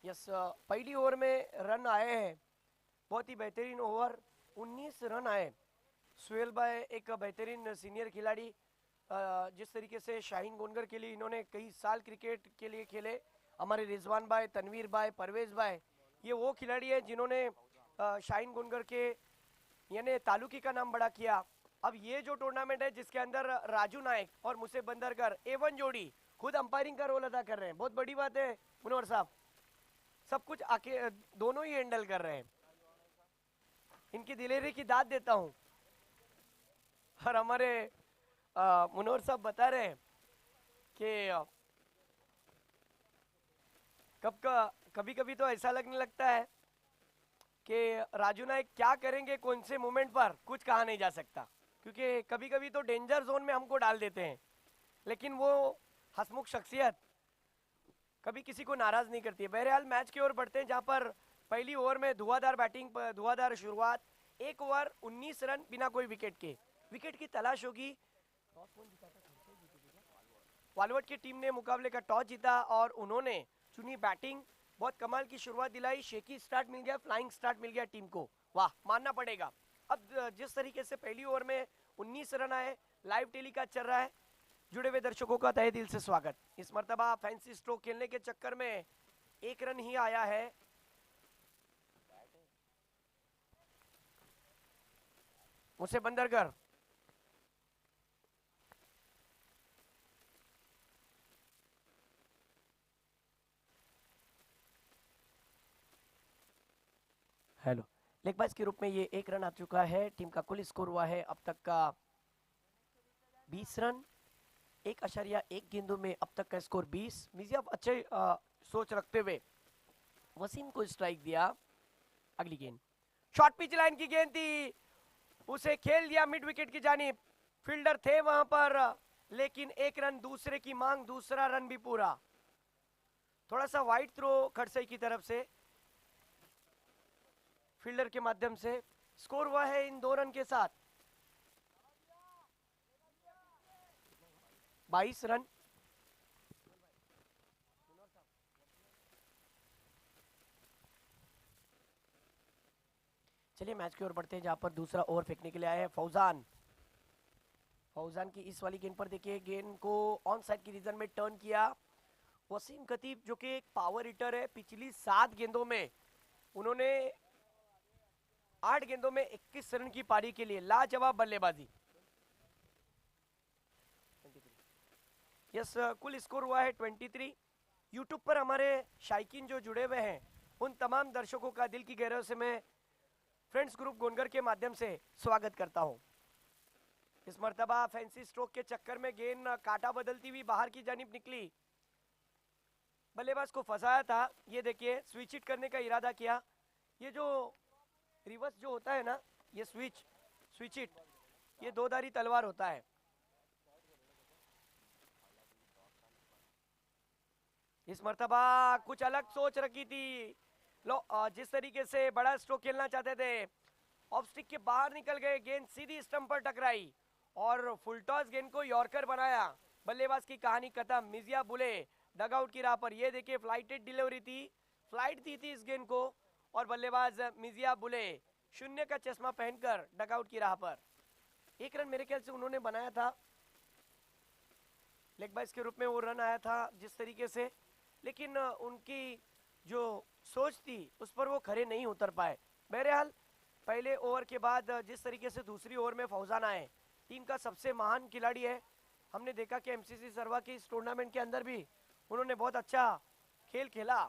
Yes, पहली over में run आए हैं, बहुत ही बेहतरीन ओवर, 19 रन आए। सुहेल भाई एक बेहतरीन सीनियर खिलाड़ी, जिस तरीके से शाहीन गोनगर के लिए इन्होंने कई साल क्रिकेट के लिए खेले। हमारे रिजवान भाई, तनवीर भाई, परवेज भाई, ये वो खिलाड़ी है जिन्होंने शाहीन गोनगर के यानी तालुकी का नाम बड़ा किया। अब ये जो टूर्नामेंट है जिसके अंदर राजू नायक और मुसे बंदरकर एवन जोड़ी खुद अंपायरिंग का रोल अदा कर रहे हैं, बहुत बड़ी बात है मुनवर साहब। सब कुछ आके दोनों ही हैंडल कर रहे हैं, इनकी दिलेरी की दाद देता हूँ। और हमारे मुनवर साहब बता रहे हैं कि कभी कभी तो ऐसा लगने लगता है कि राजू नायक क्या करेंगे कौन से मोमेंट पर कुछ कहा नहीं जा सकता, क्योंकि कभी कभी तो डेंजर जोन में हमको डाल देते हैं, लेकिन वो हसमुख शख्सियत कभी किसी को नाराज नहीं करती है। बहरहाल मैच की ओर बढ़ते हैं, जहां पर पहली ओवर में धुआंधार बैटिंग, धुआंधार शुरुआत, एक ओवर 19 रन बिना कोई विकेट के। विकेट की तलाश होगी। वालवट की टीम ने मुकाबले का टॉस जीता और उन्होंने चुनी बैटिंग। बहुत कमाल की शुरुआत दिलाई, शेकी स्टार्ट मिल गया, फ्लाइंग स्टार्ट मिल गया टीम को, वाह मानना पड़ेगा। अब जिस तरीके से पहली ओवर में 19 रन आए, लाइव टेलीकास्ट चल रहा है, जुड़े हुए दर्शकों का तहे दिल से स्वागत। इस मर्तबा फैंसी स्ट्रोक खेलने के चक्कर में एक रन ही आया है। मुझसे बंदरकर, हेलो। लेगबाज के रूप में ये एक रन आ चुका है। टीम का कुल स्कोर हुआ है अब तक का 20 रन, 1.1 गेंदों में अब तक का स्कोर 20। मिजियाब अच्छे सोच रखते हुए वसीम को स्ट्राइक दिया। अगली गेंद शॉर्ट पिच लाइन की गेंद थी, उसे खेल दिया मिड विकेट की जानिब। फील्डर थे वहां पर, लेकिन एक रन दूसरे की मांग, दूसरा रन भी पूरा। थोड़ा सा वाइड थ्रो खड़सई की तरफ से फील्डर के माध्यम से। स्कोर हुआ है इन 2 रन के साथ 22 रन। चलिए मैच की ओर बढ़ते हैं, जहां पर दूसरा ओवर फेंकने के लिए आए हैं फौजान। फौजान की इस वाली गेंद पर देखिए, गेंद को ऑन साइड की रीजन में टर्न किया। वसीम खतीब जो कि एक पावर हिटर है, पिछली 7 गेंदों में उन्होंने 8 गेंदों में 21 रन की पारी के लिए लाजवाब बल्लेबाजी। यस, कुल स्कोर हुआ है 23। यूट्यूब पर हमारे शायकीन जो जुड़े हुए हैं, उन तमाम दर्शकों का दिल की गहराइयों से मैं फ्रेंड्स ग्रुप गोनगर के माध्यम से स्वागत करता हूं। इस मर्तबा फैंसी स्ट्रोक के चक्कर में गेंद काटा बदलती हुई बाहर की जानिब निकली, बल्लेबाज को फंसाया था। ये देखिए स्विच हिट करने का इरादा किया। ये जो रिवर्स जो होता है ना, ये स्विच हिट, ये 2 धारी तलवार होता है। इस मर्तबा कुछ अलग सोच रखी थी। लो, जिस तरीके से बड़ा स्ट्रोक खेलना चाहते थे, ऑफ स्टिक के बाहर निकल गए, गेंद सीधी स्टंप पर टकराई और फुल टॉस गेंद को यॉर्कर बनाया। बल्लेबाज की कहानी खत्म। मिजिया बुले डगआउट की राह पर। ये देखिए फ्लाइटेड डिलीवरी थी, फ्लाइट दी थी इस गेंद को, और बल्लेबाज मिजिया बुले शून्य का चश्मा पहनकर डगआउट की राह पर। एक रन मेरे ख्याल से उन्होंने बनाया था, लेग बाइस के रूप में वो रन आया था जिस तरीके से, लेकिन उनकी जो सोच थी उस पर वो खरे नहीं उतर पाए। बहरहाल पहले ओवर के बाद जिस तरीके से दूसरी ओवर में फौजान आए, टीम का सबसे महान खिलाड़ी है। हमने देखा कि एमसीसी सरवा के इस टूर्नामेंट के अंदर भी उन्होंने बहुत अच्छा खेल खेला,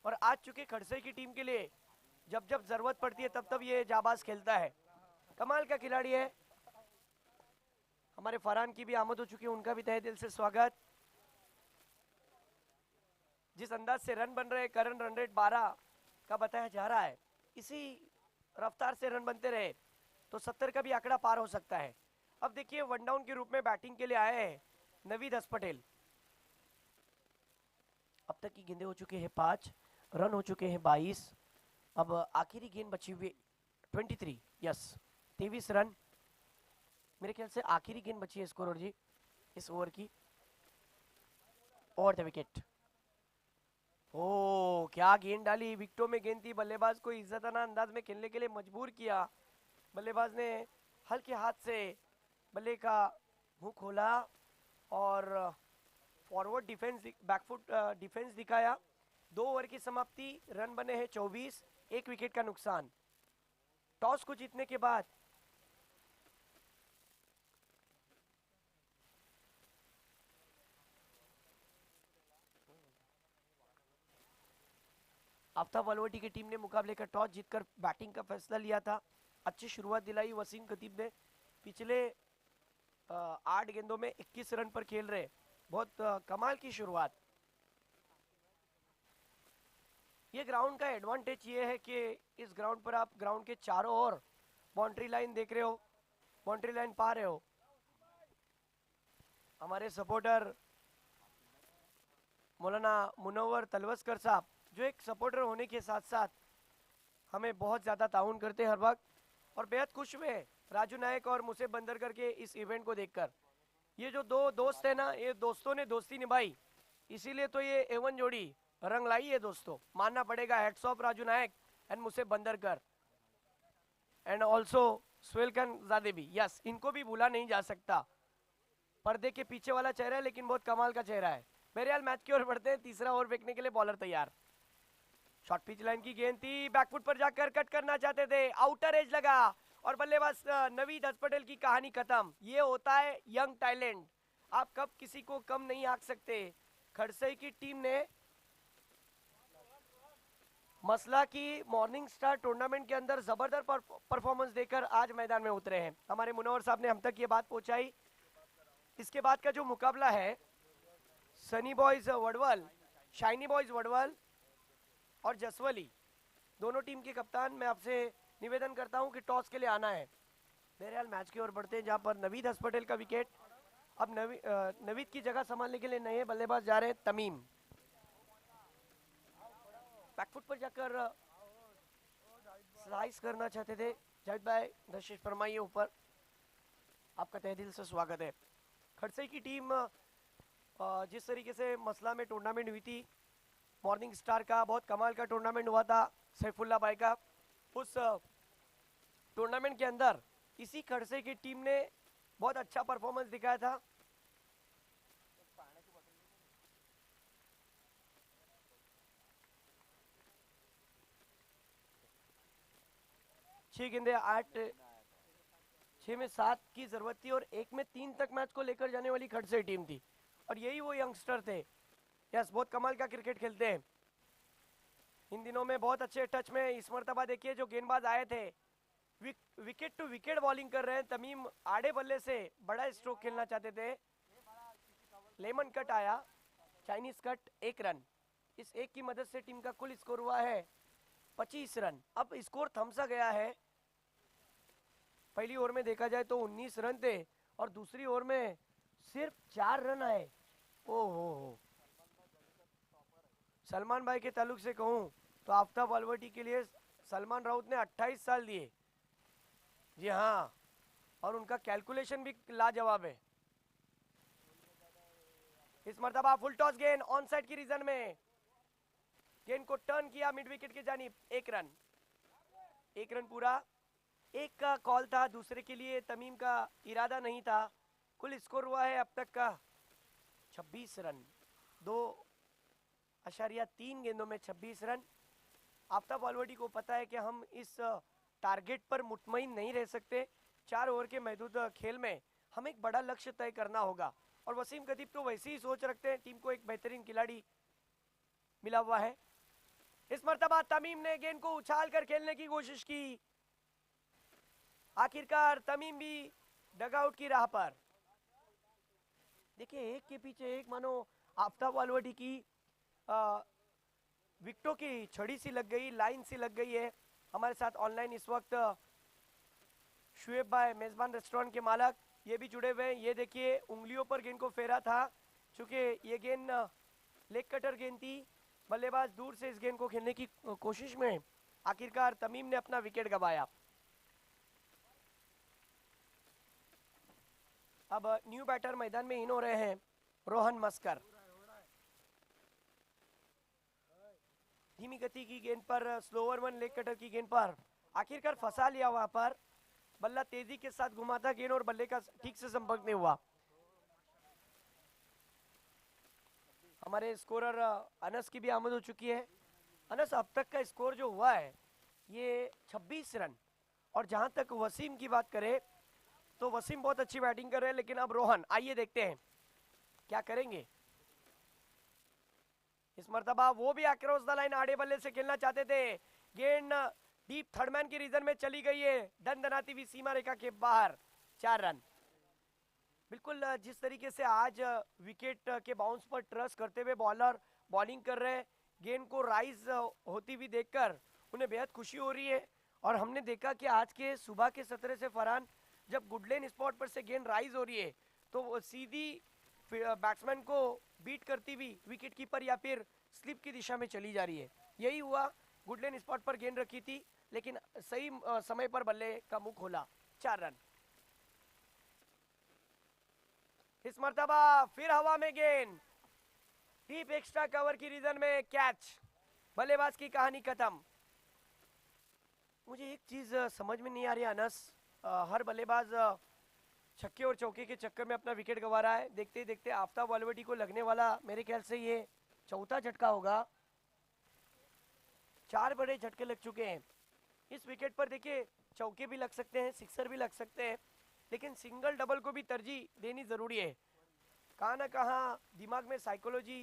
और आज चुके खड़से की टीम के लिए जब जब जरूरत पड़ती है तब तब ये जाबाज खेलता है। कमाल का खिलाड़ी है। हमारे फरहान की भी आमद हो चुकी है, उनका भी तहे दिल से स्वागत। जिस अंदाज से रन बन रहे, करंट रन रेट 12 का बताया जा रहा है, इसी रफ्तार से रन बनते रहे तो 70 का भी आंकड़ा पार हो सकता है। अब देखिए वन डाउन के रूप में बैटिंग के लिए आए हैं नवीद हस पटेल। अब तक की गेंदें हो चुके हैं 5, रन हो चुके हैं 22। अब आखिरी गेंद बची हुई 23, यस 23 रन मेरे ख्याल से आखिरी गेंद बची है स्कोर जी इस ओवर की, और द विकेट। ओ क्या गेंद डाली, विकेटों में गेंद थी, बल्लेबाज को इज्जताना अंदाज में खेलने के लिए मजबूर किया। बल्लेबाज ने हल्के हाथ से बल्ले का मुंह खोला और फॉरवर्ड डिफेंस, बैकफुट डिफेंस दिखाया। 2 ओवर की समाप्ति, रन बने हैं 24, 1 विकेट का नुकसान। टॉस को जीतने के बाद आफ्ताब अल्वर्टी की टीम ने मुकाबले का टॉस जीतकर बैटिंग का फैसला लिया था। अच्छी शुरुआत दिलाई वसीम खतीब ने। पिछले 8 गेंदों में 21 रन पर खेल रहे, बहुत कमाल की शुरुआत। ये ग्राउंड का एडवांटेज ये है कि इस ग्राउंड पर आप ग्राउंड के चारों ओर बाउंड्री लाइन देख रहे हो, बाउंड्री लाइन पा रहे हो। हमारे सपोर्टर मौलाना मुनव्वर तलवस्कर साहब, जो एक सपोर्टर होने के साथ साथ हमें बहुत ज़्यादा ताउन करते हैं हर वक्त, और बेहद खुश हुए राजू नायक और मुझसे बंदर करके इस इवेंट को देखकर। ये जो 2 दोस्त है ना, ये दोस्तों ने दोस्ती निभाई, इसीलिए तो ये एवन जोड़ी रंग लाई है दोस्तों, मानना पड़ेगा। Hats off Raju Nayak and मुझसे बंदर कर एंड ऑल्सो सुहेल खान ज़ादे भी, यस, इनको भी भूला नहीं जा सकता। पर्दे के पीछे वाला चेहरा है लेकिन बहुत कमाल का चेहरा है। बहरहाल मैच की ओर बढ़ते हैं। तीसरा ओवर फेंकने के लिए बॉलर तैयार। शॉर्ट पिच लाइन की गेंद थी, बैकफुट पर जाकर कट करना चाहते थे, आउटर एज लगा और बल्लेबाज नवीद हस्पटेल की कहानी खत्म। ये होता है यंग टैलेंट, आप कब किसी को कम नहीं आंक सकते। खड़सई की टीम ने मसला की मॉर्निंग स्टार टूर्नामेंट के अंदर जबरदस्त परफॉर्मेंस देकर आज मैदान में उतरे हैं। हमारे मुनव्वर साहब ने हम तक ये बात पहुंचाई। इसके बाद का जो मुकाबला है, सनी बॉयज वडवल, शाइनी बॉयज वडवल और जसवली, दोनों टीम के कप्तान, मैं आपसे निवेदन करता हूं कि टॉस के लिए आना है। बहरहाल मैच की ओर बढ़ते हैं, जहां पर नवीद हस्पटेल का विकेट। अब नवीद की जगह संभालने के लिए नए बल्लेबाज जा रहे हैं तमीम। बैकफुट पर जाकर स्लाइस करना चाहते थे जाहिद भाई, दर्शिश फरमाइए ऊपर। आपका तहे दिल से स्वागत है। खड़सई की टीम जिस तरीके से मसला में टूर्नामेंट हुई थी, मॉर्निंग स्टार का बहुत कमाल का टूर्नामेंट हुआ था सैफुल्ला भाई का, उस टूर्नामेंट के अंदर इसी खड़से की टीम ने बहुत अच्छा परफॉर्मेंस दिखाया था। छह गेंदे 8, 6 में 7 की जरूरत थी और 1 में 3 तक मैच को लेकर जाने वाली खड़से टीम थी, और यही वो यंगस्टर थे। यस, बहुत कमाल का क्रिकेट खेलते हैं। इन दिनों में बहुत अच्छे टच में। इस मरतबा देखिए जो गेंदबाज आए थे, विकेट टू विकेट बॉलिंग कर रहे हैं। तमीम आड़े बल्ले से बड़ा स्ट्रोक खेलना चाहते थे, लेमन कट आया, चाइनीज कट, 1 रन। इस एक की मदद से टीम का कुल स्कोर हुआ है 25 रन। अब स्कोर थम सा गया है। पहली ओवर में देखा जाए तो 19 रन थे और दूसरी ओवर में सिर्फ 4 रन आए। ओहो, सलमान भाई के ताल्लुक से कहूं तो आफ्ताब अल्वर्टी के लिए सलमान राउत ने 28 साल दिए। जी हाँ, और उनका कैलकुलेशन भी लाजवाब है। इस मर्तबा फुल टॉस गेंद ऑन साइड की रीजन में, गेंद को टर्न किया मिड विकेट की जानिब, 1 रन। 1 रन पूरा, 1 का कॉल था, दूसरे के लिए तमीम का इरादा नहीं था। कुल स्कोर हुआ है अब तक का 26 रन, 2.3 गेंदों में 26 रन। आफ्ताब अल्वर्टी को पता है कि हम इस टारगेट पर मुतमईन नहीं रह सकते। 4 ओवर के महदूद खेल में हमें एक बड़ा लक्ष्य तय करना होगा, और वसीम खतीब तो वैसी ही सोच रखते हैं। टीम को एक बेहतरीन खिलाड़ी मिला हुआ है। इस मर्तबा तमीम ने गेंद को उछाल कर खेलने की कोशिश की, आखिरकार तमीम भी डगआउट की राह पर। देखिए एक के पीछे एक मानो आफ्ताब अल्वर्टी की विकेटों की छड़ी सी लग गई, लाइन सी लग गई है। हमारे साथ ऑनलाइन इस वक्त शुएब भाई, मेजबान रेस्टोरेंट के मालक, ये भी जुड़े हुए हैं। ये देखिए उंगलियों पर गेंद को फेरा था, चूंकि ये गेंद लेग कटर गेंद थी। बल्लेबाज दूर से इस गेंद को खेलने की कोशिश में आखिरकार तमीम ने अपना विकेट गंवाया। अब न्यू बैटर मैदान में इन हो रहे हैं रोहन मस्कर। धीमी गति की गेंद पर, स्लोअर वन लेग कटर की गेंद पर आखिरकार फंसा लिया। वहां पर बल्ला तेजी के साथ घुमाता गेंद और बल्ले का ठीक से संपर्क नहीं हुआ। हमारे स्कोरर अनस की भी आमद हो चुकी है। अनस, अब तक का स्कोर जो हुआ है ये 26 रन। और जहां तक वसीम की बात करें तो वसीम बहुत अच्छी बैटिंग कर रहे हैं, लेकिन अब रोहन, आइए देखते हैं क्या करेंगे। इस मर्तबा वो भी अक्रॉस द लाइन आड़े बल्ले से खेलना चाहते थे। गेंद डीप थर्ड मैन के रीजन में चली गई है, दनदनाती हुई सीमा रेखा के बाहर। 4 रन। बिल्कुल जिस तरीके से आज विकेट के बाउंस पर ट्रस्ट करते हुए बॉलर बॉलिंग कर रहे हैं, गेंद को राइज होती हुई देखकर उन्हें बेहद खुशी हो रही है। और हमने देखा कि आज के सुबह के सत्र से फरहान, जब गुडलेन स्पॉट पर से गेंद राइज हो रही है तो वो सीधी बैट्समैन को बीट करती हुई विकेट कीपर या फिर स्लिप की दिशा में चली जा रही है। यही हुआ, गुडलेन स्पॉट पर गेंद रखी थी लेकिन सही समय पर बल्ले का मुंह खोला। 4 रन। इस मर्तबा फिर हवा में गेंद, डीप एक्स्ट्रा कवर की रीजन में कैच, बल्लेबाज की कहानी खत्म। मुझे एक चीज समझ में नहीं आ रही अनस, हर बल्लेबाज छक्के और चौके के चक्कर में अपना विकेट गंवा रहा है। देखते ही देखते आफ्ताब वालवटी को लगने वाला मेरे ख्याल से ये चौथा झटका होगा। 4 बड़े झटके लग चुके हैं इस विकेट पर। देखिए, चौके भी लग सकते हैं, सिक्सर भी लग सकते हैं, लेकिन सिंगल डबल को भी तरजीह देनी जरूरी है। कहाँ ना कहाँ दिमाग में साइकोलॉजी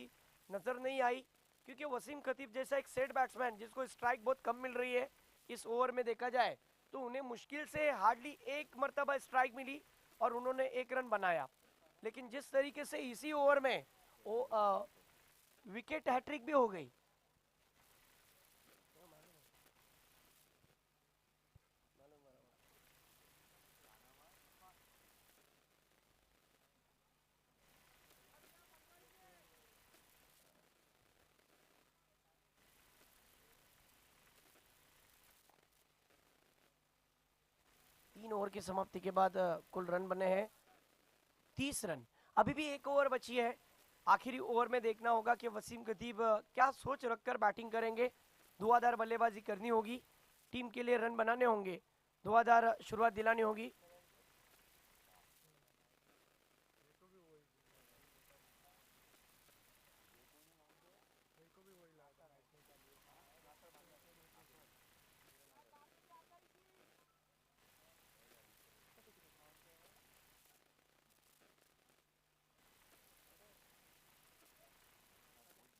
नजर नहीं आई, क्योंकि वसीम खतीब जैसा एक सेट बैट्समैन जिसको स्ट्राइक बहुत कम मिल रही है इस ओवर में देखा जाए तो उन्हें मुश्किल से हार्डली एक मरतबा स्ट्राइक मिली और उन्होंने 1 रन बनाया। लेकिन जिस तरीके से इसी ओवर में वो विकेट हैट्रिक भी हो गई। तीन ओवर की समाप्ति के बाद कुल रन बने हैं 30 रन। अभी भी 1 ओवर बची है। आखिरी ओवर में देखना होगा कि वसीम खतीब क्या सोच रखकर बैटिंग करेंगे। धुआंधार बल्लेबाजी करनी होगी, टीम के लिए रन बनाने होंगे, धुआंधार शुरुआत दिलानी होगी।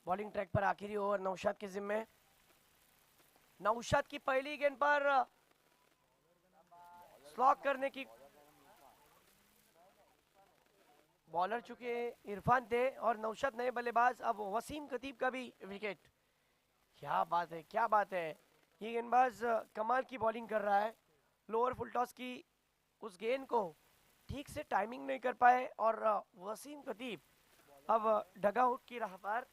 बॉलिंग ट्रैक पर आखिरी ओवर नौशाद के जिम्मे। नौशाद की पहली गेंद पर स्लॉक करने की, बॉलर चुके इरफान थे और नौशाद नए बल्लेबाज। अब वसीम खतीब का भी विकेट। क्या बात है, क्या बात है, ये गेंदबाज कमाल की बॉलिंग कर रहा है। लोअर फुल टॉस की उस गेंद को ठीक से टाइमिंग नहीं कर पाए और वसीम खतीब अब डगआउट की राह पर।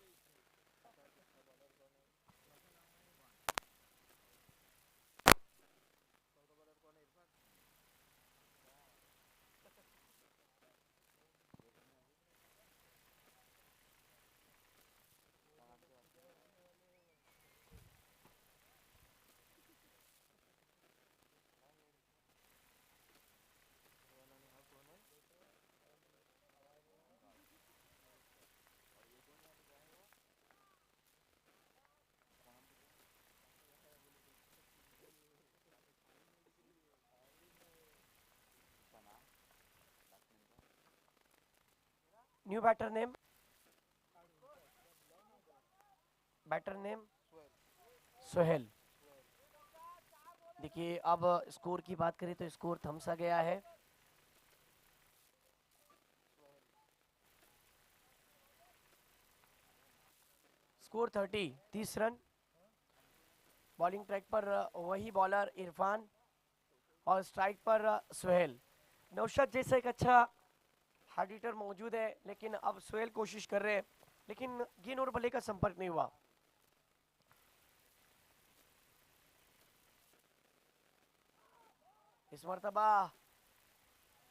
New batter name, batter name Sohail. देखिए, अब स्कोर की बात करें तो स्कोर थम सा गया है। Score 30 run. बॉलिंग ट्रैक पर वही बॉलर इरफान और स्ट्राइक पर सोहेल। नौशाद जैसा एक अच्छा हार्ड हिटर मौजूद है, लेकिन अब सोहेल कोशिश कर रहे हैं, लेकिन गेंद और बल्ले का संपर्क नहीं हुआ। इस मर्तबा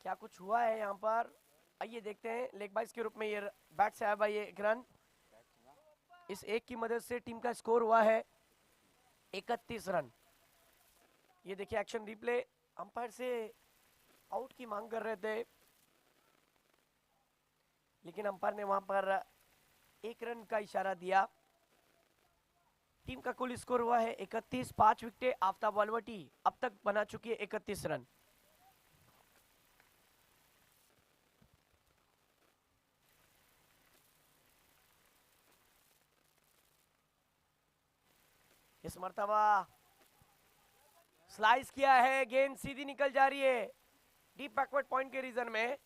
क्या कुछ हुआ है यहाँ पर, आइए देखते हैं। लेग बाइस के रूप में ये बैट से आया भाई एक रन। इस एक की मदद से टीम का स्कोर हुआ है 31 रन। ये देखिए एक्शन रिप्ले, अंपायर से आउट की मांग कर रहे थे, लेकिन अंपायर ने वहां पर 1 रन का इशारा दिया। टीम का कुल स्कोर हुआ है 31, 5 विकेटें आफ्ताब वालवटी अब तक बना चुकी है 31 रन। इस मर्तबा स्लाइस किया है, गेंद सीधी निकल जा रही है डीप बैकवर्ड पॉइंट के रीजन में।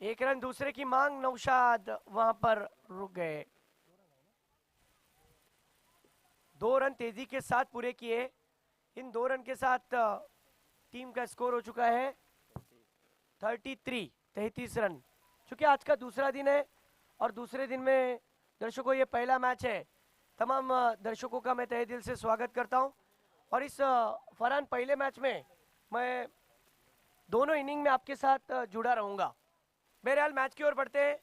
1 रन दूसरे की मांग, नौशाद वहां पर रुक गए। 2 रन तेजी के साथ पूरे किए। इन 2 रन के साथ टीम का स्कोर हो चुका है 33 रन। चूंकि आज का दूसरा दिन है और दूसरे दिन में दर्शकों ये पहला मैच है, तमाम दर्शकों का मैं तहे दिल से स्वागत करता हूं। और इस फरहान पहले मैच में मैं दोनों इनिंग में आपके साथ जुड़ा रहूंगा। बहरहाल मैच की ओर बढ़ते हैं।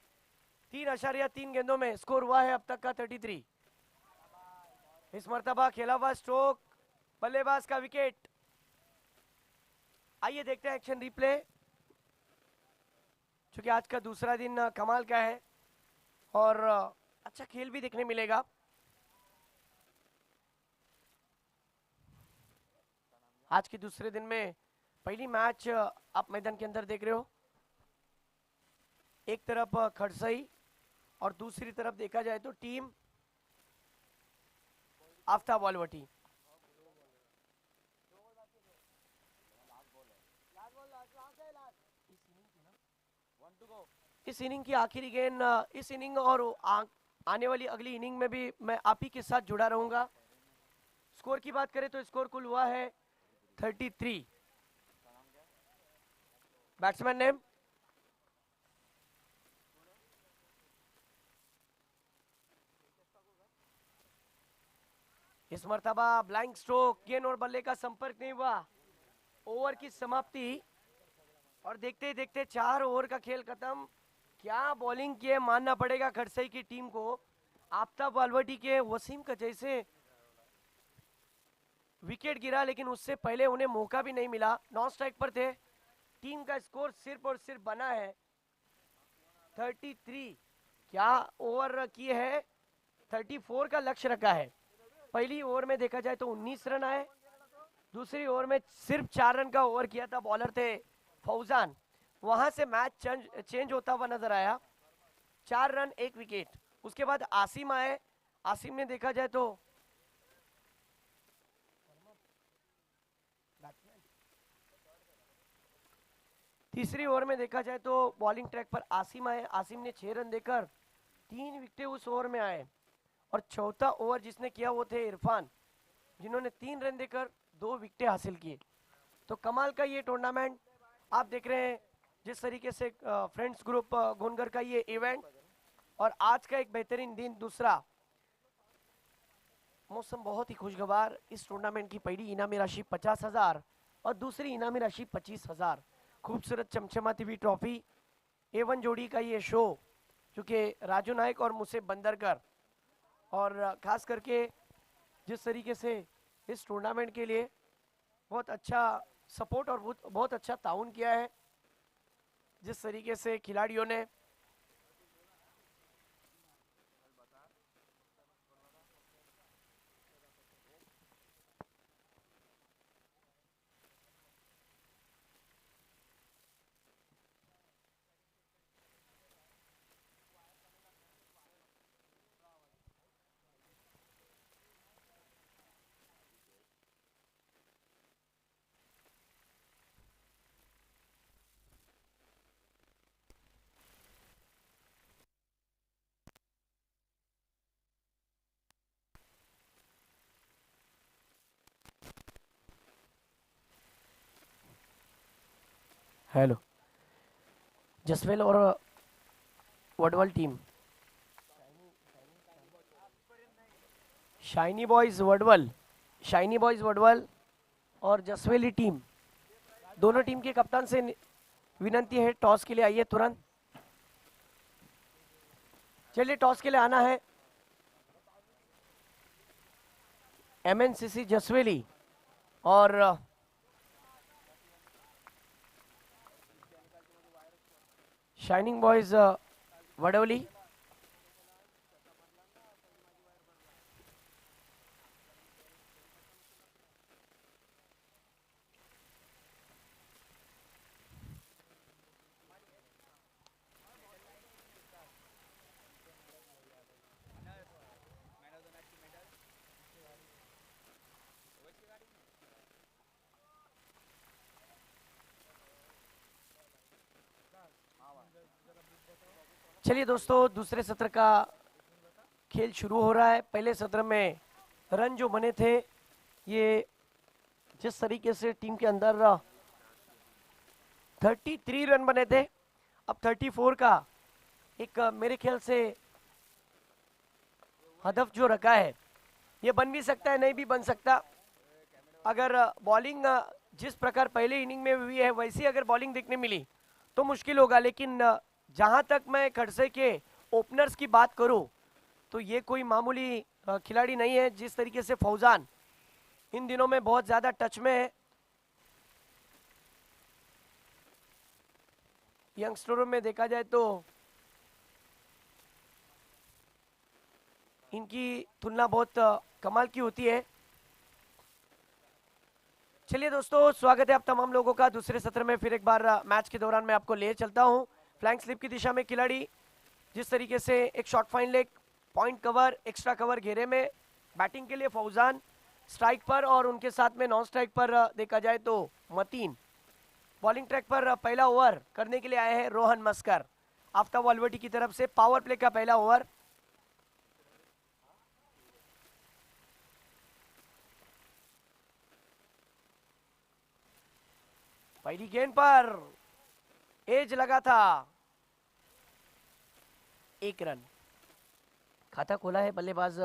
3.3 गेंदों में स्कोर हुआ है अब तक का 33। इस मर्तबा खेला हुआ स्ट्रोक, बल्लेबाज का विकेट। आइए देखते हैं एक्शन रिप्ले। चूंकि आज का दूसरा दिन कमाल का है और अच्छा खेल भी देखने मिलेगा। आज के दूसरे दिन में पहली मैच आप मैदान के अंदर देख रहे हो। एक तरफ खड़सई और दूसरी तरफ देखा जाए तो टीम आफ्ताब वालवटी। इस इनिंग की आखिरी गेंद, इस इनिंग और आने वाली अगली इनिंग में भी मैं आप ही के साथ जुड़ा रहूंगा। स्कोर की बात करें तो स्कोर कुल हुआ है 33। बैट्समैन नेम इस मर्तबा ब्लैंक स्ट्रोक, गेंद और बल्ले का संपर्क नहीं हुआ। ओवर की समाप्ति और देखते ही देखते 4 ओवर का खेल खत्म। क्या बॉलिंग किए, मानना पड़ेगा खड़सई की टीम को। आफ्ताब वालवटी के वसीम का जैसे विकेट गिरा, लेकिन उससे पहले उन्हें मौका भी नहीं मिला, नॉन स्ट्राइक पर थे। टीम का स्कोर सिर्फ और सिर्फ बना है 33। क्या ओवर किए हैं, 34 का लक्ष्य रखा है। पहली ओवर में देखा जाए तो 19 रन आए, दूसरी ओवर में सिर्फ 4 रन का ओवर किया था, बॉलर थे फौजान। वहां से मैच चेंज होता हुआ नजर आया। 4 रन 1 विकेट। उसके बाद आसिम आए, आसिम ने देखा जाए तो तीसरी ओवर में देखा जाए तो बॉलिंग ट्रैक पर आसिम आए। आसिम ने 6 रन देकर 3 विकेटें उस ओवर में आए। और चौथा ओवर जिसने किया वो थे इरफान, जिन्होंने 3 रन देकर 2 विकेटें हासिल किए। तो कमाल का ये टूर्नामेंट आप देख रहे हैं, जिस तरीके से फ्रेंड्स ग्रुप गोनगर का ये इवेंट और आज का एक बेहतरीन दिन। दूसरा मौसम बहुत ही खुशगवार। इस टूर्नामेंट की पहली इनामी राशि 50,000 और दूसरी इनामी राशि 25,000। खूबसूरत चमचमाती हुई ट्रॉफी, A1 जोड़ी का ये शो, चूँकि राजू नायक और मुझसे बंदरकर, और खास करके जिस तरीके से इस टूर्नामेंट के लिए बहुत अच्छा सपोर्ट और बहुत अच्छा ताउन किया है, जिस तरीके से खिलाड़ियों ने हेलो जसवेल और वडवल टीम, शाइनी बॉयज वडवल और जसवेली टीम, दोनों टीम के कप्तान से विनंती है टॉस के लिए आइए तुरंत। चलिए टॉस के लिए आना है। MNCC जसवेली और शाइनिंग बॉयज वडोली। चलिए दोस्तों, दूसरे सत्र का खेल शुरू हो रहा है। पहले सत्र में रन जो बने थे, ये जिस तरीके से टीम के अंदर 33 रन बने थे, अब 34 का एक मेरे ख्याल से हदफ जो रखा है, ये बन भी सकता है, नहीं भी बन सकता। अगर बॉलिंग जिस प्रकार पहले इनिंग में हुई है वैसी अगर बॉलिंग देखने मिली तो मुश्किल होगा, लेकिन जहां तक मैं खड़से के ओपनर्स की बात करूं तो ये कोई मामूली खिलाड़ी नहीं है। जिस तरीके से फौजान इन दिनों में बहुत ज़्यादा टच में है, यंगस्टरों में देखा जाए तो इनकी तुलना बहुत कमाल की होती है। चलिए दोस्तों, स्वागत है आप तमाम लोगों का दूसरे सत्र में। फिर एक बार मैच के दौरान मैं आपको ले चलता हूं फ्लैंक स्लिप की दिशा में। खिलाड़ी जिस तरीके से एक short fine leg, point cover, extra cover घेरे में बैटिंग के लिए फौजान स्ट्राइक पर, और उनके साथ में नॉन स्ट्राइक पर देखा जाए तो मतीन। बॉलिंग ट्रैक पर पहला ओवर करने के लिए आए हैं रोहन मस्कर आफ्ताब वालवटी की तरफ से। पावर प्ले का पहला ओवर। पहली गेंद पर एज लगा था, 1 रन। खाता खोला है बल्लेबाज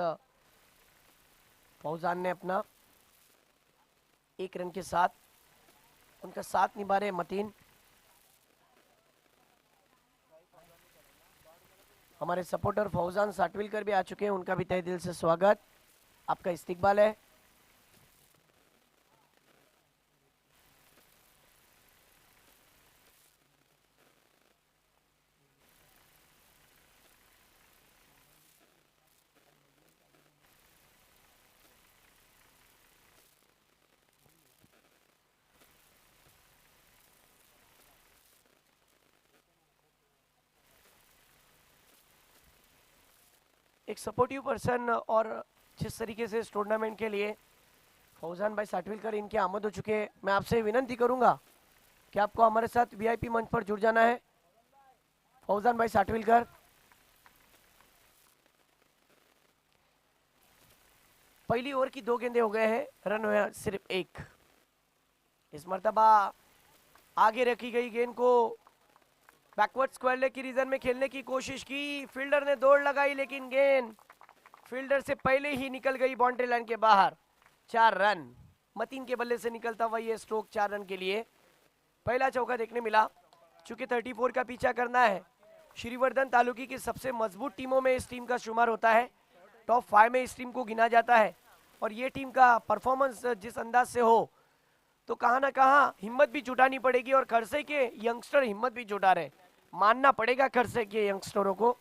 फौजान ने अपना 1 रन के साथ। उनका साथ निभा रहे मतीन। हमारे सपोर्टर फौजान साटविलकर भी आ चुके हैं, उनका भी तहे दिल से स्वागत, आपका इस्तकबाल है। एक सपोर्टिव पर्सन, और जिस तरीके से इस टूर्नामेंट के लिए फौजान भाई साटविलकर इनके आमद हो चुके हैं, मैं आपसे विनती करूंगा कि आपको हमारे साथ वीआईपी मंच पर जुड़ जाना है। फौजान भाई साटविलकर, पहली ओवर की 2 गेंदें हो गए हैं, रन हुआ सिर्फ 1। इस मर्तबा आगे रखी गई गेंद को बैकवर्ड स्क्वायर लेग की रीजन में खेलने की कोशिश की, फील्डर ने दौड़ लगाई लेकिन गेंद फील्डर से पहले ही निकल गई बाउंड्री लाइन के बाहर। 4 रन मतीन के बल्ले से निकलता हुआ ये स्ट्रोक 4 रन के लिए। पहला चौका देखने मिला। चूंकि 34 का पीछा करना है, श्रीवर्धन तालुकी की सबसे मजबूत टीमों में इस टीम का शुमार होता है। टॉप 5 में इस टीम को गिना जाता है, और ये टीम का परफॉर्मेंस जिस अंदाज से हो तो कहाँ ना कहाँ हिम्मत भी जुटानी पड़ेगी, और खरसे के यंगस्टर हिम्मत भी जुटा रहे, मानना पड़ेगा खरसे के यंगस्टरों को।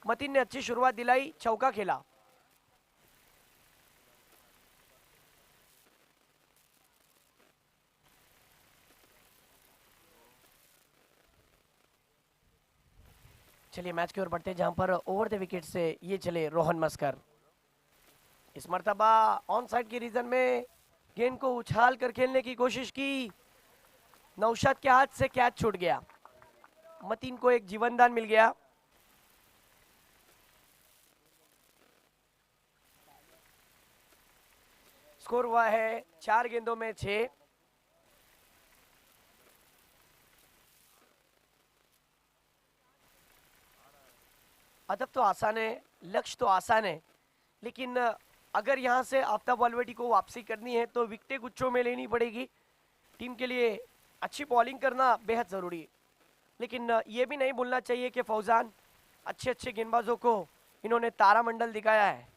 मतीन ने अच्छी शुरुआत दिलाई, चौका खेला। चलिए मैच की ओर बढ़ते हैं, जहां पर ओवर द विकेट से ये चले रोहन मस्कर। इस मर्तबा ऑन साइड की रीजन में गेंद को उछाल कर खेलने की कोशिश की, नौशाद के हाथ से कैच छूट गया। मतीन को एक जीवनदान मिल गया। स्कोर हुआ है 4 गेंदों में 6। अदब तो आसान है, लक्ष्य तो आसान है, लेकिन अगर यहां से आफ्ताब वालवटी को वापसी करनी है तो विकेटें गुच्छों में लेनी पड़ेगी। टीम के लिए अच्छी बॉलिंग करना बेहद ज़रूरी है, लेकिन ये भी नहीं भूलना चाहिए कि फौजान अच्छे अच्छे गेंदबाजों को इन्होंने तारामंडल दिखाया है।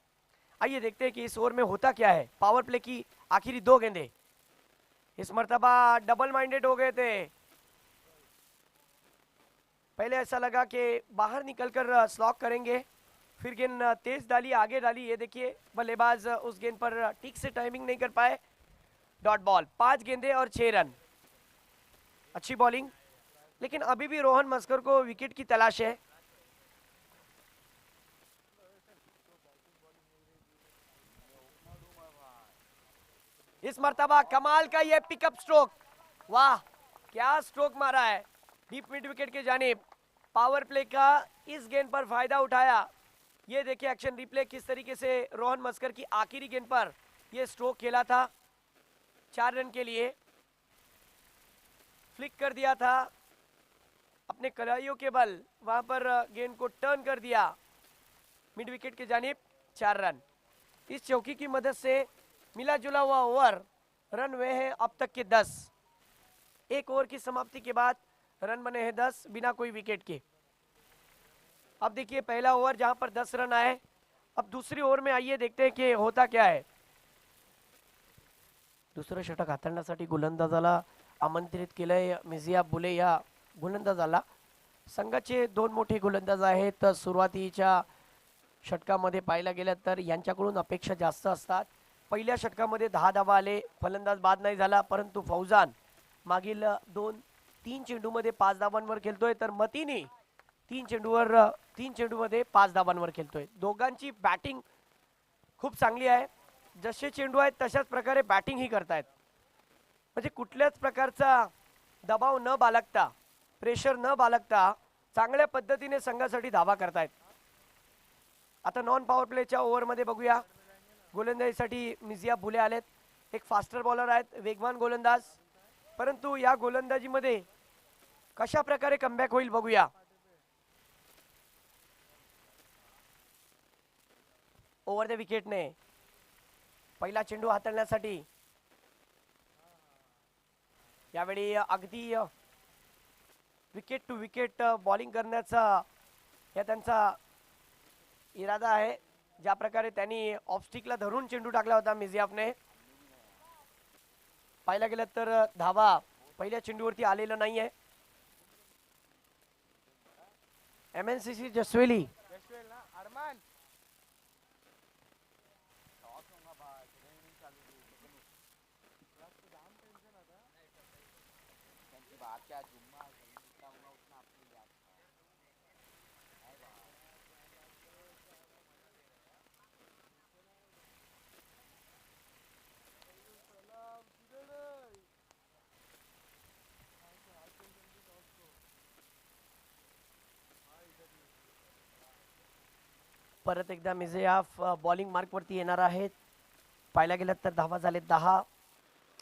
आइए देखते हैं कि इस ओवर में होता क्या है। पावर प्ले की आखिरी 2 गेंदें, इस मर्तबा डबल माइंडेड हो गए थे। पहले ऐसा लगा कि बाहर निकलकर स्लॉक करेंगे, फिर गेंद तेज डाली, आगे डाली। ये देखिए बल्लेबाज उस गेंद पर ठीक से टाइमिंग नहीं कर पाए। डॉट बॉल, 5 गेंदें और 6 रन। अच्छी बॉलिंग, लेकिन अभी भी रोहन मस्कर को विकेट की तलाश है। इस मर्तबा कमाल का ये पिकअप स्ट्रोक, वाह क्या स्ट्रोक मारा है डीप मिड विकेट के जानिब। पावर प्ले का इस गेंद पर फायदा उठाया। ये देखिए एक्शन रिप्ले, किस तरीके से रोहन मस्कर की आखिरी गेंद पर ये स्ट्रोक खेला था। 4 रन के लिए फ्लिक कर दिया था अपने कलाइयों के बल, वहां पर गेंद को टर्न कर दिया मिड विकेट के जानिब। 4 रन। इस चौकी की मदद से मिला जुला हुआ ओवर रन हुए हैं अब तक के 10। एक ओवर की समाप्ति के बाद रन बने हैं 10 बिना कोई विकेट के। अब देखिए पहला ओवर जहां पर 10 रन आए, अब दूसरी ओवर में आइए देखते हैं कि होता क्या है। दुसरं षटक हाताळण्यासाठी गोलंदाजाला आमंत्रित केलंय मिझिया बुले या गोलंदाजाला। संघाचे 2 मोठे गोलंदाज आहेत। सुरुवातीच्या षटकामध्ये पाहायला गेलं तर यांच्याकडून अपेक्षा जास्त असतात। पहिल्या षटकामध्ये 10 धावा आले, फलंदाज बाद नाही झाला, परंतु फौजान मागील 2-3 चेंडूमध्ये 5 धावांवर खेळतोय, तर मतीनी 3 चेंडूमध्ये 5 धावांवर खेळतोय। दोघांची बॅटिंग खूप चांगली आहे। जसे चेंडू आहेत तशाच प्रकारे बॅटिंग ही करतायत, म्हणजे कुठल्याच प्रकारचा दबाव न बाळगता, प्रेशर न बाळगता चांगल्या पद्धतीने संघासाठी धावा करतायत। आता नॉन पॉवर प्लेच्या ओव्हरमध्ये बघूया, गोलंदाजीसाठी मिझिया बुले आलेत। एक फास्टर बॉलर आहेत, वेगवान गोलंदाज, परंतु या गोलंदाजीमध्ये कशा प्रकारे कमबॅक होईल बघूया। ओव्हर द विकेटने पहिला चेंडू हाताळण्यासाठी यावेळी अगदी विकेट टू विकेट बॉलिंग करण्याचा या त्यांचा इरादा आहे। ज्या प्रकारे त्यांनी ऑफ स्टिकला धरून चेंडू टाकला होता मिझियाफने, पाहायला गेलं तर धावा पहिल्या चेंडूवरती आलेला नाहीये। एमएनसीसी जसवेली परत एकदा मिझियाफ बॉलिंग मार्कवरती येणार आहेत। पाहायला गेलं तर धावा झाले 10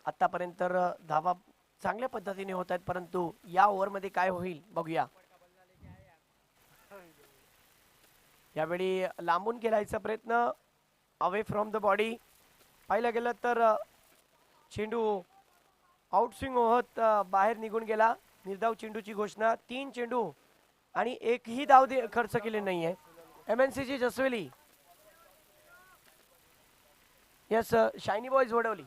आतापर्यंत। धावा चांगल्या पद्धतीने होत आहेत, परंतु या ओव्हरमध्ये काय होईल बघूया। यावेळी लांबून खेळायचा प्रयत्न, अवे फ्रॉम द बॉडी। पाहायला गेलं तर चेंडू आउटस्विंग होत बाहेर निघून गेला। निर्धाव चेंडूची घोषणा। 3 चेंडू आणि एकही धाव खर्च केले नाहीये। एमएनसीजी जसवेली, यस Shiny Boys Wadvali,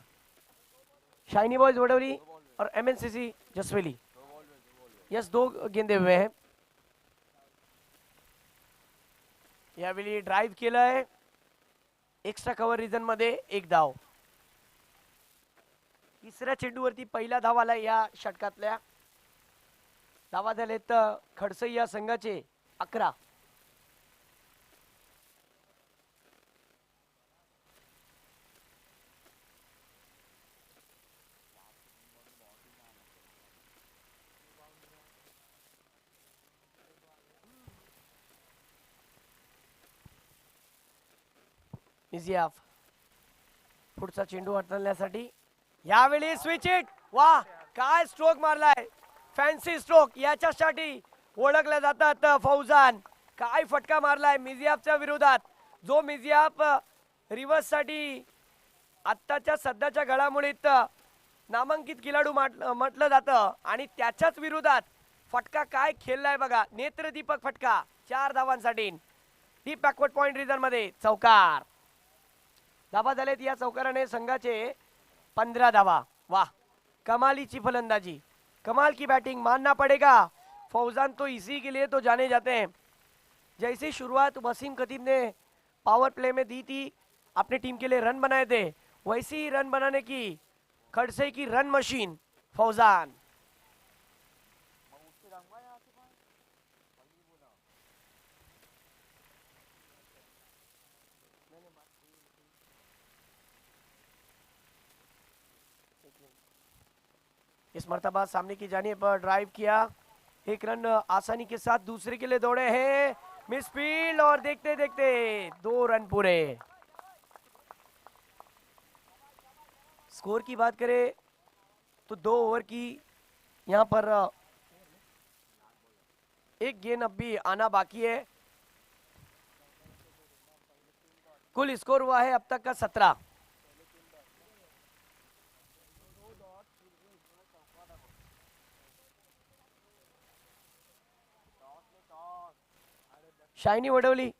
Shiny Boys Wadvali और एमएनसीसी जसवेली, यस 2 गेंदे हुए हैं। यावेळी ड्राइव्ह केलंय, एक्स्ट्रा कव्हर रिजन मध्ये 1 धाव। तिसऱ्या चेंडूवरती पहिला धाव आला या षटकातल्या। धावा झालेत खडसई या संघाचे 11। मिझियाफ पुढचा चेंडू हाताळण्यासाठी, यावेळी स्विच हिट। वाह काय स्ट्रोक मारलाय, फॅन्सी स्ट्रोक, याच्यासाठी ओळखल्या जातात फौजान। काय फटका मारलाय मिझियाफच्या विरोधात। जो मिझियाफ रिव्हर्स साठी आत्ताच्या सध्याच्या घडामोडीत नामांकित खेळाडू म्हटलं जातं, आणि त्याच्याच विरोधात फटका काय खेळलाय बघा। नेत्रदीपक फटका 4 धावांसाठी डीप बॅकवर्ड पॉइंट रिजन मध्ये चौकार। धाबा झालेत या चौकाराने संघाचे 15 धावा. वाह, कमालीची फलंदाजी, कमाल की बैटिंग मानना पड़ेगा. फौजान तो इसी के लिए तो जाने जाते हैं. जैसी शुरुआत वसीम खतीब ने पावर प्ले में दी थी, अपने टीम के लिए रन बनाए थे, वैसी ही रन बनाने की खड़से की रन मशीन फौजान. इस मर्तबा सामने की जानिब पर ड्राइव किया, एक रन आसानी के साथ दूसरे के लिए दौड़े हैं, मिस फील्ड और देखते देखते 2 रन पूरे. स्कोर की बात करें तो 2 ओवर की यहाँ पर एक गेंद अब भी आना बाकी है. कुल स्कोर हुआ है अब तक का 17. Shiny Vadoli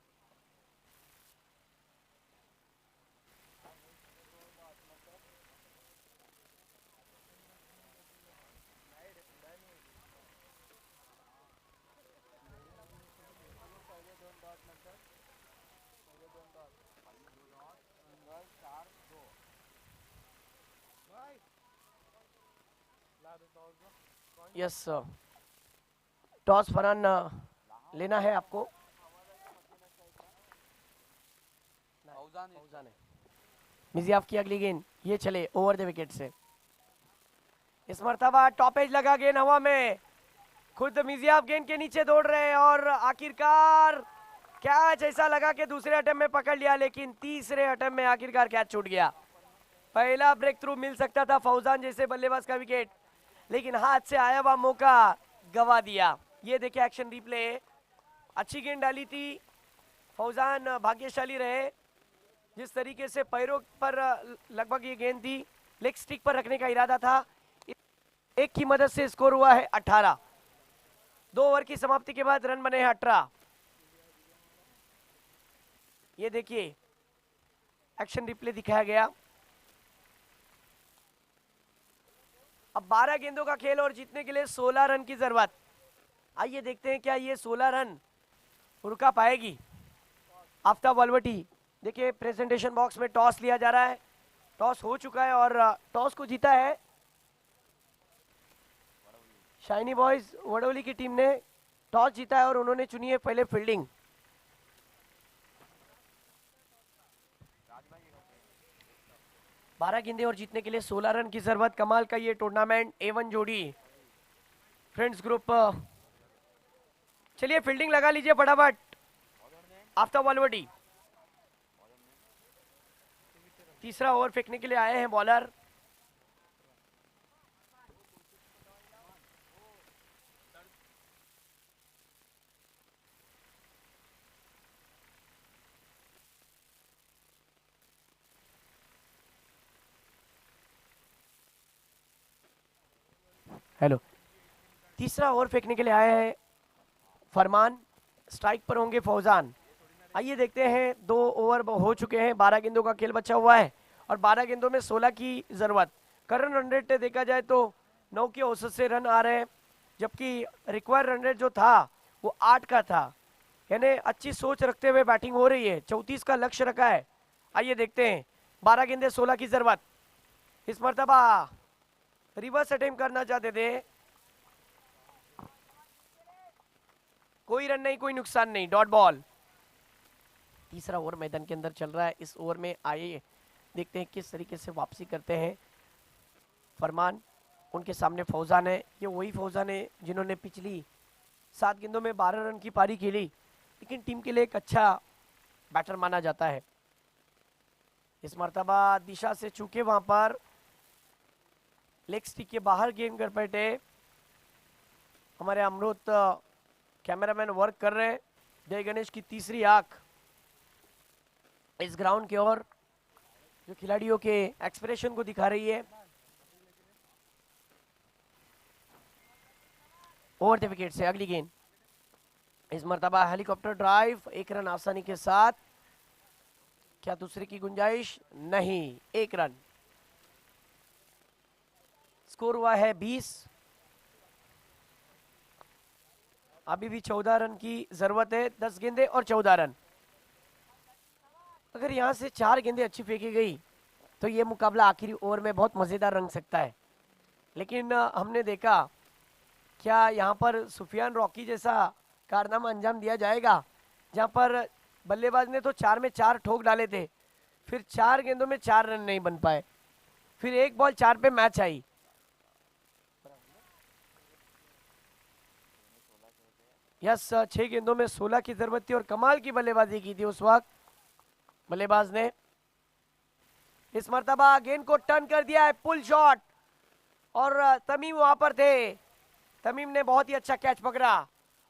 yes, toss Farhan लेना है आपको. मिजियाफ की अगली गेंद, ये चले ओवर द विकेट से. इस मर्तबा टॉपेज लगा गेंद हवा में, खुद मिजियाफ गेंद के नीचे दौड़ रहे हैं और आखिरकार कैच ऐसा लगा कि दूसरे अटेम्प्ट में पकड़ लिया, लेकिन तीसरे अटेम्प्ट में आखिरकार कैच छूट गया. पहला ब्रेक थ्रू मिल सकता था फौजान जैसे बल्लेबाज का विकेट, लेकिन हाथ से आया हुआ मौका गवा दिया. ये देखिए एक्शन रिप्ले, अच्छी गेंद डाली थी, फौजान भाग्यशाली रहे. जिस तरीके से पैरों पर लगभग ये गेंद थी, लेग स्टिक पर रखने का इरादा था. एक की मदद से स्कोर हुआ है 18. 2 ओवर की समाप्ति के बाद रन बने हैं 18. ये देखिए एक्शन रिप्ले दिखाया गया. अब 12 गेंदों का खेल और जीतने के लिए 16 रन की जरूरत. आइए देखते हैं क्या ये 16 रन रुका पाएगी आफ्ताब वलवटी. देखिए प्रेजेंटेशन बॉक्स में टॉस लिया जा रहा है, टॉस हो चुका है और टॉस को जीता है शाइनी बॉयज वडोली की टीम ने. टॉस जीता है और उन्होंने चुनी है पहले फील्डिंग. बारह गेंदे और जीतने के लिए 16 रन की जरूरत. कमाल का ये टूर्नामेंट A1 जोड़ी फ्रेंड्स ग्रुप. चलिए फील्डिंग लगा लीजिए फटाफट आफ्ताब वलवटी. तीसरा ओवर फेंकने के लिए आए हैं बॉलर. हेलो, तीसरा ओवर फेंकने के लिए आए हैं फरमान. स्ट्राइक पर होंगे फौजान. आइए देखते हैं, 2 ओवर हो चुके हैं, 12 गेंदों का खेल बचा हुआ है और 12 गेंदों में 16 की जरूरत. करंट रन रेट देखा जाए तो 9 की औसत से रन आ रहे हैं, जबकि रिक्वायर्ड रन रेट जो था वो 8 का था. यानी अच्छी सोच रखते हुए बैटिंग हो रही है. 34 का लक्ष्य रखा है. आइए देखते हैं, 12 गेंदे 16 की जरूरत. इस मर्तबा रिवर्स अटेम्प्ट करना चाहते थे, कोई रन नहीं, कोई नुकसान नहीं, डॉट बॉल. तीसरा ओवर मैदान के अंदर चल रहा है. इस ओवर में आइए देखते हैं किस तरीके से वापसी करते हैं फरमान. उनके सामने फौजान है. ये वही फौजान है जिन्होंने पिछली 7 गेंदों में 12 रन की पारी खेली, लेकिन टीम के लिए एक अच्छा बैटर माना जाता है. इस मर्तबा दिशा से चूके वहां पर लेग स्टिक के बाहर गेंद कर बैठे. हमारे अमृत कैमरामैन वर्क कर रहे हैं. जय गणेश की तीसरी आंख इस ग्राउंड की ओर, जो खिलाड़ियों के एक्सप्रेशन को दिखा रही है. ओवर द विकेट से अगली गेंद. इस मर्तबा हेलीकॉप्टर ड्राइव, 1 रन आसानी के साथ. क्या दूसरे की गुंजाइश? नहीं, 1 रन। स्कोर हुआ है 20। अभी भी 14 रन की जरूरत है, 10 गेंदे और 14 रन। अगर यहां से 4 गेंदे अच्छी फेंकी गई तो ये मुकाबला आखिरी ओवर में बहुत मजेदार रंग सकता है। लेकिन हमने देखा, क्या यहाँ पर सुफियान रॉकी जैसा कारनामा अंजाम दिया जाएगा, जहाँ पर बल्लेबाज ने तो 4 में 4 ठोक डाले थे, फिर 4 गेंदों में 4 रन नहीं बन पाए, फिर एक बॉल 4 पे मैच आई। यस, 6 गेंदों में 16 की जरूरत थी और कमाल की बल्लेबाजी की थी उस वक्त बल्लेबाज ने। इस मर्तबा गेंद को टर्न कर दिया है, पुल शॉट, और तमीम वहां पर थे। तमीम ने बहुत ही अच्छा कैच पकड़ा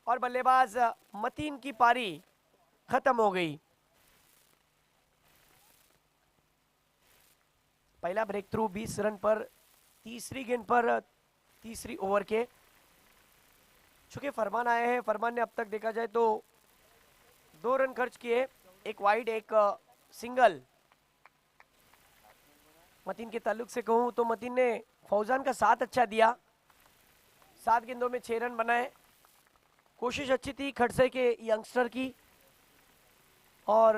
और बल्लेबाज मतीन की पारी खत्म हो गई। पहला ब्रेक थ्रू 20 रन पर तीसरी गेंद पर तीसरी ओवर के। चूंकि फरमान आए हैं, फरमान ने अब तक देखा जाए तो 2 रन खर्च किए, एक वाइड एक सिंगल। मतीन के ताल्लुक से कहूं तो मतीन ने फौजान का साथ अच्छा दिया, 7 गेंदों में 6 रन बनाए। कोशिश अच्छी थी खड़से के यंगस्टर की, और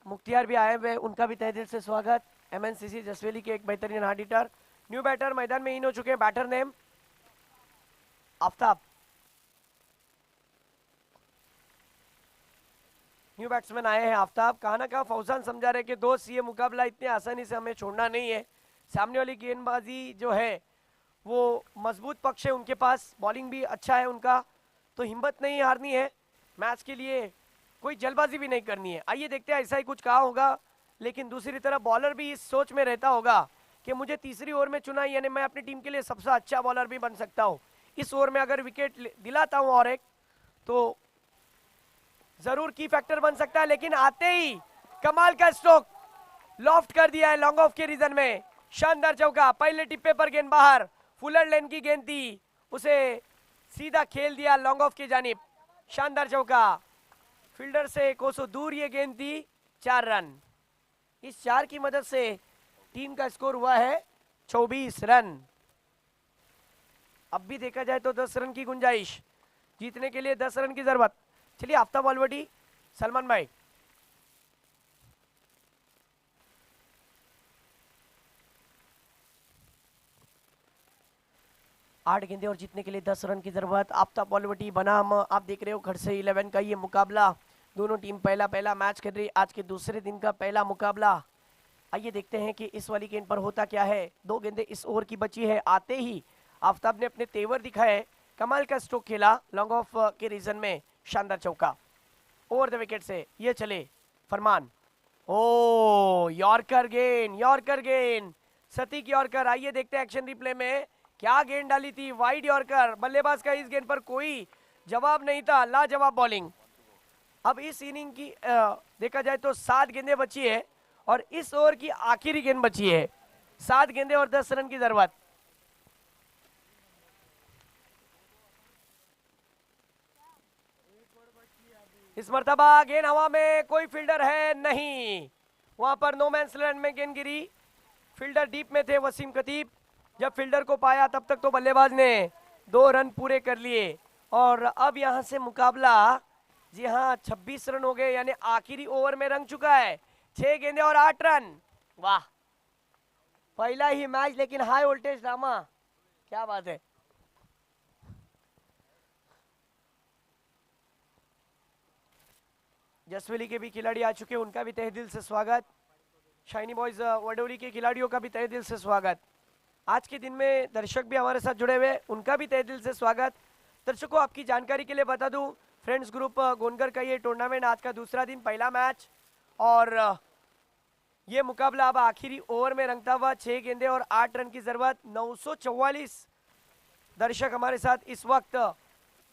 मुख्तियार भी आए हुए, उनका भी तहे दिल से स्वागत। MNCC जसवेली के एक बेहतरीन हार्ड हिटर। न्यू बैटर मैदान में इन हो चुके हैं, batter name Aftab. New batsman आए हैं आफ्ताब। कहा ना कहा फौजान समझा रहे कि दोस्त ये मुकाबला इतने आसानी से हमें छोड़ना नहीं है। सामने वाली गेंदबाजी जो है वो मजबूत पक्ष है उनके पास, बॉलिंग भी अच्छा है उनका, तो हिम्मत नहीं हारनी है। मैच के लिए कोई जल्दबाजी भी नहीं करनी है। आइए देखते हैं, ऐसा ही कुछ कहा होगा, लेकिन दूसरी तरफ बॉलर भी इस सोच में रहता होगा कि मुझे तीसरी ओवर में चुना, यानी मैं अपनी टीम के लिए सबसे अच्छा बॉलर भी बन सकता हूँ। इस ओवर में अगर विकेट दिलाता हूँ और एक, तो जरूर की फैक्टर बन सकता है। लेकिन आते ही कमाल का स्ट्रोक लॉफ्ट कर दिया है लॉन्ग ऑफ के रीजन में। शानदार चौका, पहले टिप्पे पर गेंद बाहर, फुलर लेन की गेंद थी, उसे सीधा खेल दिया लॉन्ग ऑफ की जानिब। शानदार चौका, फील्डर से कोसों दूर ये गेंद थी, 4 रन। इस 4 की मदद से टीम का स्कोर हुआ है 24 रन। अब भी देखा जाए तो 10 रन की गुंजाइश, जीतने के लिए 10 रन की जरूरत। चलिए आफ्ताब ऑलवडी, सलमान भाई। आठ गेंदे और जीतने के लिए 10 रन की जरूरत। आफ्ताब ऑलवडी बनाम आप देख रहे हो खड़से 11 का ये मुकाबला। दोनों टीम पहला मैच खेल रही, आज के दूसरे दिन का पहला मुकाबला। आइए देखते हैं कि इस वाली गेंद पर होता क्या है। 2 गेंदे इस ओवर की बची है। आते ही आफ्ताब ने अपने तेवर दिखाए, कमाल का स्ट्रोक खेला लॉन्ग ऑफ के रीजन में, शानदार चौका ओवर द विकेट से। ये चले फरमान, ओ यॉर्कर गेंद, यॉर्कर गेंद, सतीक यॉर्कर। आइए देखते हैं एक्शन रिप्ले में क्या गेंद डाली थी, वाइड यॉर्कर। बल्लेबाज का इस गेंद पर कोई जवाब नहीं था, लाजवाब बॉलिंग। अब इस इनिंग की देखा जाए तो 7 गेंदें बची है और इस ओवर की आखिरी गेंद बची है। 7 गेंदें और 10 रन की जरूरत। इस मर्तबा गेंद हवा में, कोई फील्डर है नहीं, वहां पर नो मैंस लैंड में गेंद गिरी। फील्डर डीप में थे वसीम खतीब, जब फील्डर को पाया तब तक तो बल्लेबाज ने 2 रन पूरे कर लिए। और अब यहां से मुकाबला, जी हाँ, 26 रन हो गए, यानी आखिरी ओवर में रंग चुका है। 6 गेंदे और 8 रन। वाह, पहला ही मैच लेकिन हाई वोल्टेज ड्रामा, क्या बात है। जसवेली के भी खिलाड़ी आ चुके हैं, उनका भी तहे दिल से स्वागत। शाइनी बॉयज वडोली के खिलाड़ियों का भी तहे दिल से स्वागत। आज के दिन में दर्शक भी हमारे साथ जुड़े हुए, उनका भी तहे दिल से स्वागत। दर्शकों, आपकी जानकारी के लिए बता दूं, फ्रेंड्स ग्रुप गोनगर का ये टूर्नामेंट आज का दूसरा दिन, पहला मैच, और ये मुकाबला अब आखिरी ओवर में रंगता हुआ। 6 गेंदे और 8 रन की जरूरत। 944 दर्शक हमारे साथ इस वक्त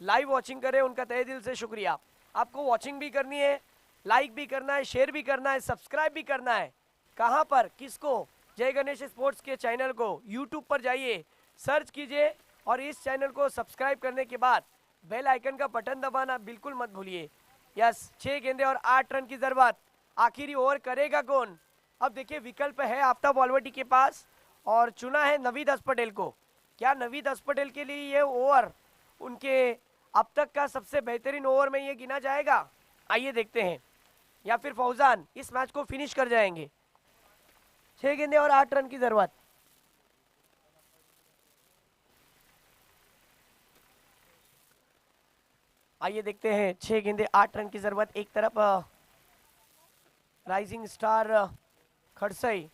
लाइव वॉचिंग कर रहे हैं, उनका तहे दिल से शुक्रिया। आपको वॉचिंग भी करनी है, लाइक भी करना है, शेयर भी करना है, सब्सक्राइब भी करना है। कहाँ पर, किसको? जय गणेश स्पोर्ट्स के चैनल को यूट्यूब पर जाइए, सर्च कीजिए और इस चैनल को सब्सक्राइब करने के बाद बेल आइकन का बटन दबाना बिल्कुल मत भूलिए। यस, 6 गेंदे और 8 रन की जरूरत। आखिरी ओवर करेगा कौन? अब देखिए विकल्प है आफ्ताब वालवटी के पास और चुना है नवीद अस्पटेल को। क्या नवीद अस्पटेल के लिए ये ओवर उनके अब तक का सबसे बेहतरीन ओवर में ये गिना जाएगा? आइए देखते हैं। या फिर फौजान इस मैच को फिनिश कर जाएंगे? 6 गेंदे और 8 रन की जरूरत। आइए देखते हैं। 6 गेंदे 8 रन की जरूरत। एक तरफ राइजिंग स्टार खडसई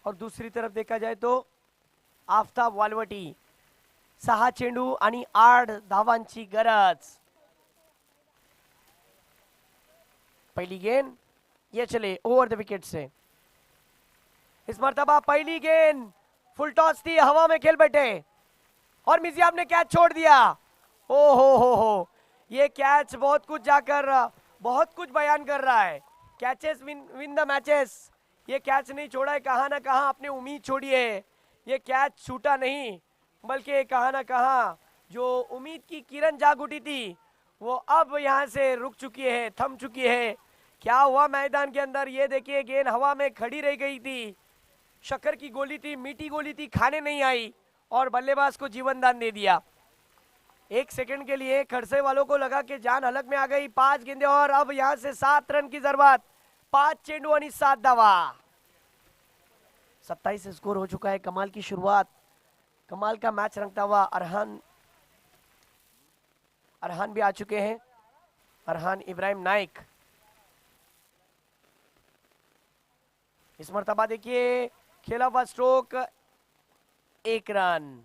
और दूसरी तरफ देखा जाए तो आफ्ताब वालवटी। 6 चेंडू आणि 8 धावांची गरज। पहली गेंद ये चले ओवर द विकेट से। इस मर्तबा पहली गेंद फुल टॉस थी, हवा में खेल बैठे और मिजियाब ने कैच छोड़ दिया। ओ हो, ये कैच बहुत कुछ जाकर बहुत कुछ बयान कर रहा है। Catches win the matches. ये कैच नहीं छोड़ा है, कहाँ ना कहाँ अपने उम्मीद छोड़ी है। ये कैच छूटा नहीं बल्कि कहाँ ना कहाँ जो उम्मीद की किरण जाग उठी थी वो अब यहाँ से रुक चुकी है, थम चुकी है। क्या हुआ मैदान के अंदर? ये देखिए गेंद हवा में खड़ी रह गई थी। शक्कर की गोली थी, मीठी गोली थी, खाने नहीं आई और बल्लेबाज को जीवन दान दे दिया। 1 सेकंड के लिए खड़से वालों को लगा कि जान हलक में आ गई। 5 गेंदे और अब यहाँ से 7 रन की जरूरत। 5 चेंडू आणि 7 धावा। 27 स्कोर हो चुका है। कमाल की शुरुआत, कमाल का मैच रंगता हुआ। अरहान भी आ चुके हैं। अरहान इब्राहिम नाइक। इस मर्तबा देखिए खेला हुआ स्ट्रोक 1 रन।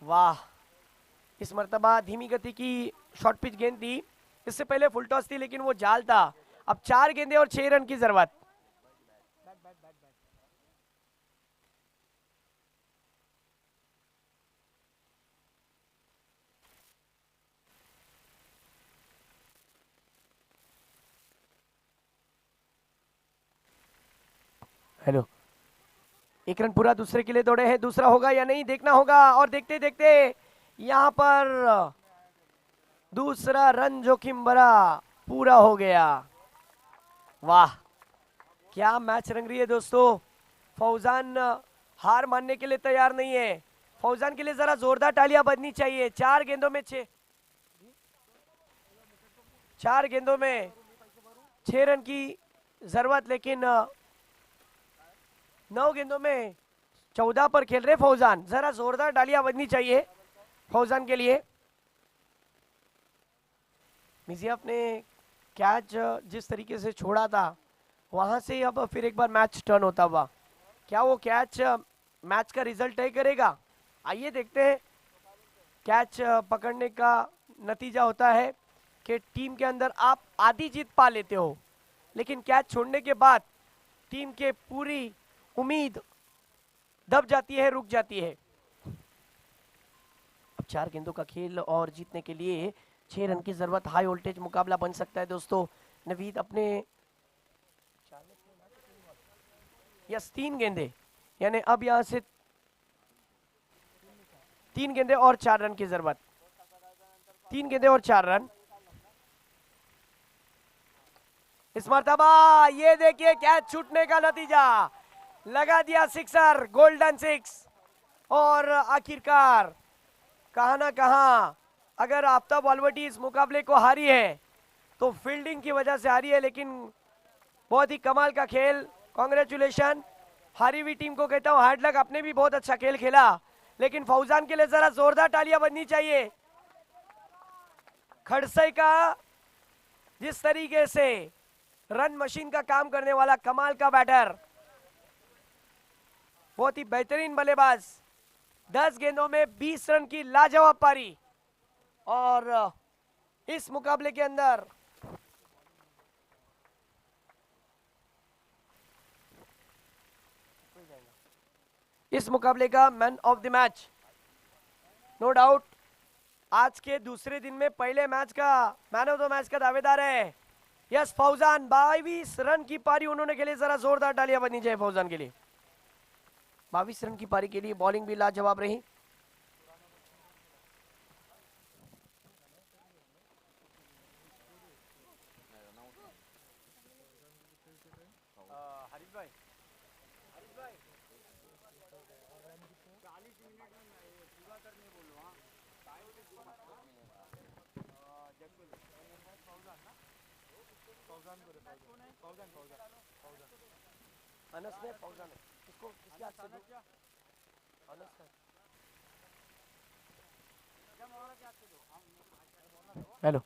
वाह, इस मर्तबा धीमी गति की शॉर्ट पिच गेंद थी। इससे पहले फुल टॉस थी लेकिन वो जाल था। अब 4 गेंदे और 6 रन की जरूरत। हेलो, 1 रन पूरा दूसरे के लिए दौड़े हैं। दूसरा होगा या नहीं देखना होगा और देखते देखते यहां पर दूसरा रन जोखिम भरा पूरा हो गया। वाह, क्या मैच रंग रही है दोस्तों। फौजान हार मानने के लिए तैयार नहीं है। फौजान के लिए जरा जोरदार तालियां बजनी चाहिए। 4 गेंदों में 6 रन की जरूरत, लेकिन 9 गेंदों में 14 पर खेल रहे फौजान। जरा जोरदार तालियां बजनी चाहिए फौजान के लिए। मिजियाब ने कैच जिस तरीके से छोड़ा था वहां से अब फिर एक बार मैच टर्न होता हुआ। क्या वो कैच मैच का रिजल्ट तय करेगा? आइए देखते हैं। कैच पकड़ने का नतीजा होता है कि टीम के अंदर आप आधी जीत पा लेते हो, लेकिन कैच छोड़ने के बाद टीम के पूरी उम्मीद दब जाती है, रुक जाती है। अब 4 गेंदों का खेल और जीतने के लिए 6 रन की जरूरत। हाई वोल्टेज मुकाबला बन सकता है दोस्तों। नवीद अपने 3 गेंदे, यानी अब यहां से 3 गेंदे और 4 रन की जरूरत। 3 गेंदे और 4 रन। इस मर्तबा ये देखिए कैच छूटने का नतीजा। लगा दिया सिक्सर, गोल्डन 6। और आखिरकार कहां ना कहां अगर आफ्ताब वालवटी इस मुकाबले को हारी है तो फील्डिंग की वजह से हारी है, लेकिन बहुत ही कमाल का खेल। कांग्रेचुलेशन हारी हुई टीम को कहता हूं हार्ड लक। आपने भी बहुत अच्छा खेल खेला, लेकिन फौजान के लिए जरा जोरदार तालियां बजनी चाहिए। खड़सई का जिस तरीके से रन मशीन का काम करने वाला कमाल का बैटर, बहुत ही बेहतरीन बल्लेबाज। 10 गेंदों में 20 रन की लाजवाब पारी। और इस मुकाबले के अंदर इस मुकाबले का man of the match no doubt आज के दूसरे दिन में पहले मैच का मैन ऑफ द मैच का दावेदार है यस फौजान। 22 रन की पारी उन्होंने खेली। जरा जोरदार तालियां बजनी चाहिए फौजान के लिए। 22 रन की पारी के लिए बॉलिंग भी लाजवाब रही। अनस ने फौजान है, किसको किसके हाथ से दूं? अनस का। हेलो।